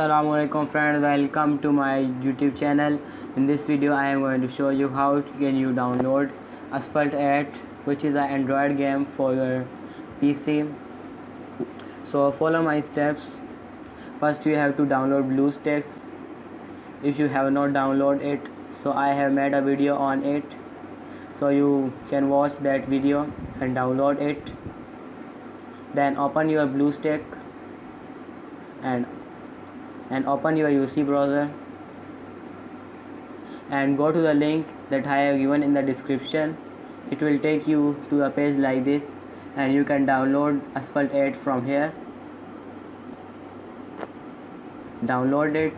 Assalamualaikum friends, welcome to my YouTube channel. In this video I am going to show you how can you download ASPHALT, which is an Android game for your PC. So follow my steps. First you have to download BlueStacks if you have not downloaded it. So I have made a video on it, so you can watch that video and download it. Then open your BlueStack and open your UC browser and go to the link that I have given in the description. It will take you to a page like this and you can download ASPHALT from here. Download it.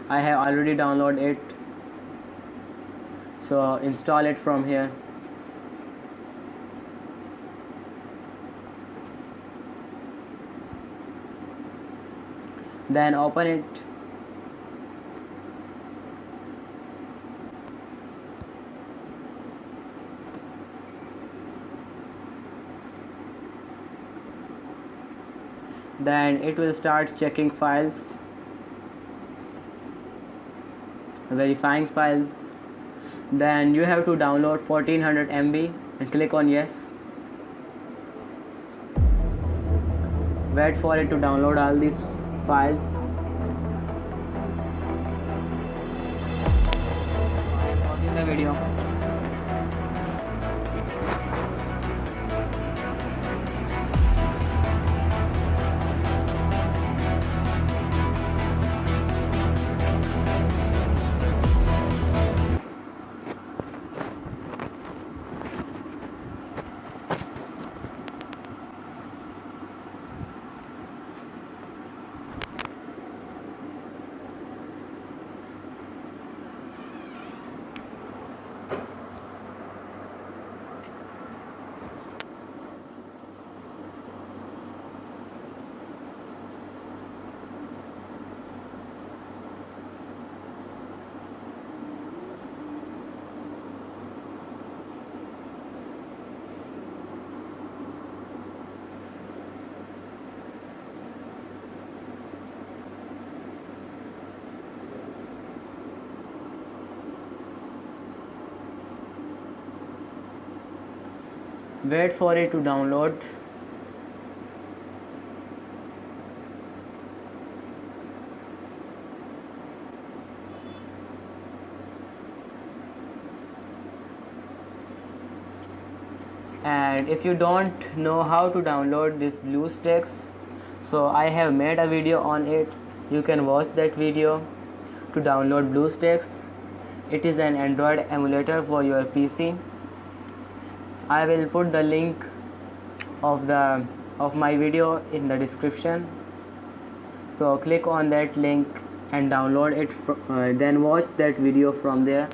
I have already downloaded it, so install it from here. Then open it. Then it will start checking files, verifying files. Then you have to download 1400 MB and click on yes. Wait for it to download all these files. Pausing the video. Wait for it to download. And if you don't know how to download this BlueStacks, so I have made a video on it. You can watch that video to download BlueStacks. It is an Android emulator for your PC. I will put the link of my video in the description, so click on that link and download it, then watch that video from there.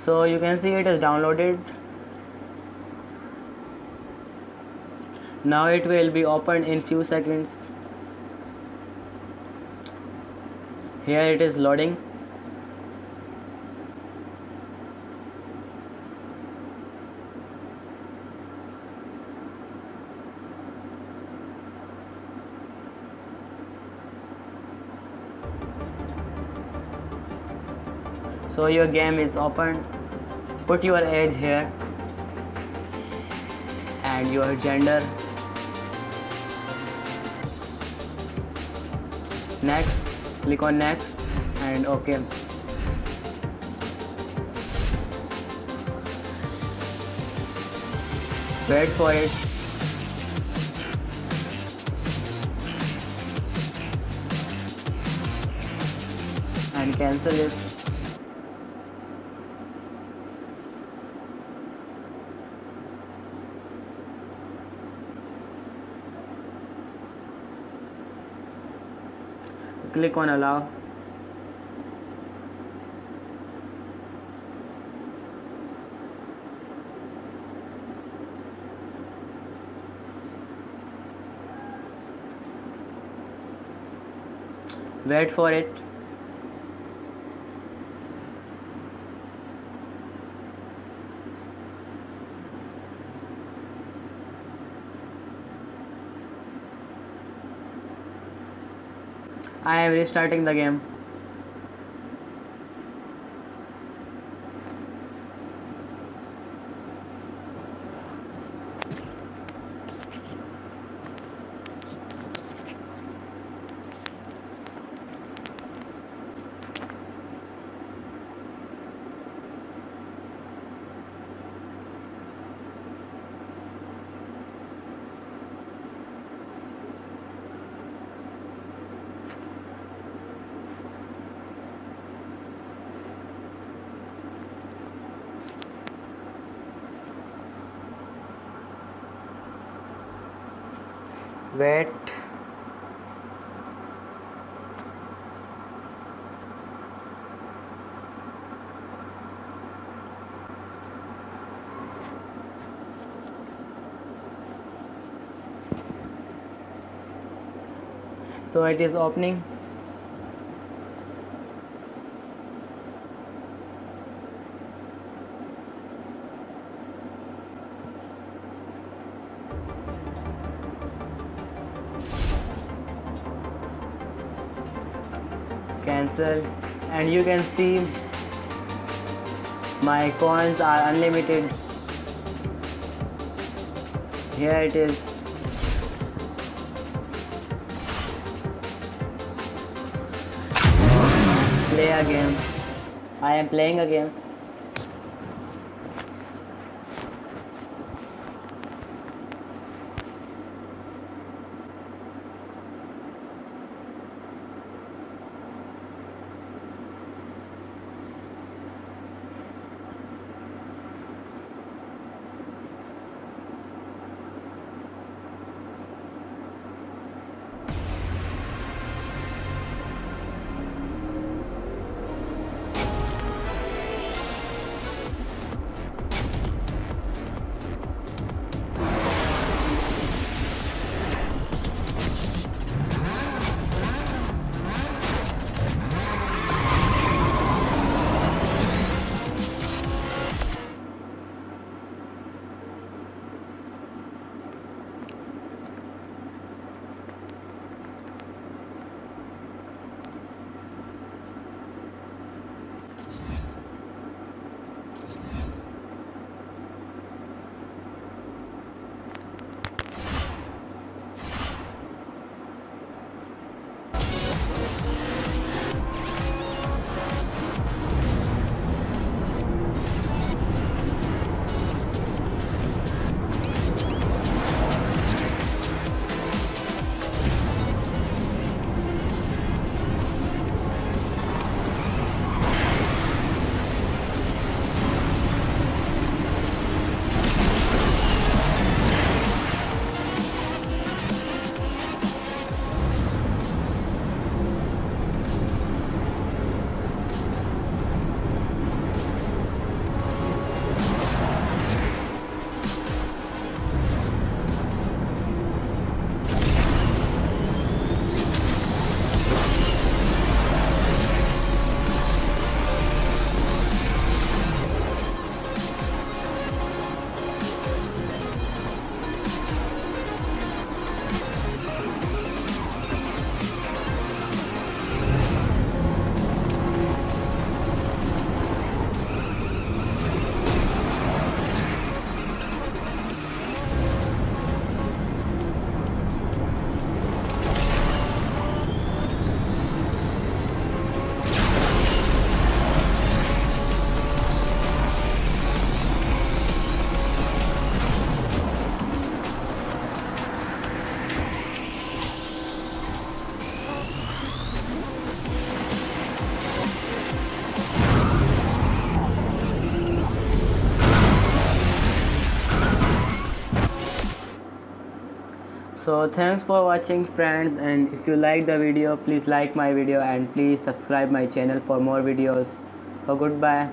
So you can see it is downloaded. Now it will be opened in few seconds. Here it is loading. So your game is open. Put your age here and your gender. Next, click on next and OK. Wait for it. And cancel it. Click on allow. Wait for it. I am restarting the game. Wait. So it is opening. Cancel, and you can see my coins are unlimited. Here it is. Play a game. I am playing a game. So thanks for watching friends, and if you like the video, please like my video and please subscribe my channel for more videos. So goodbye.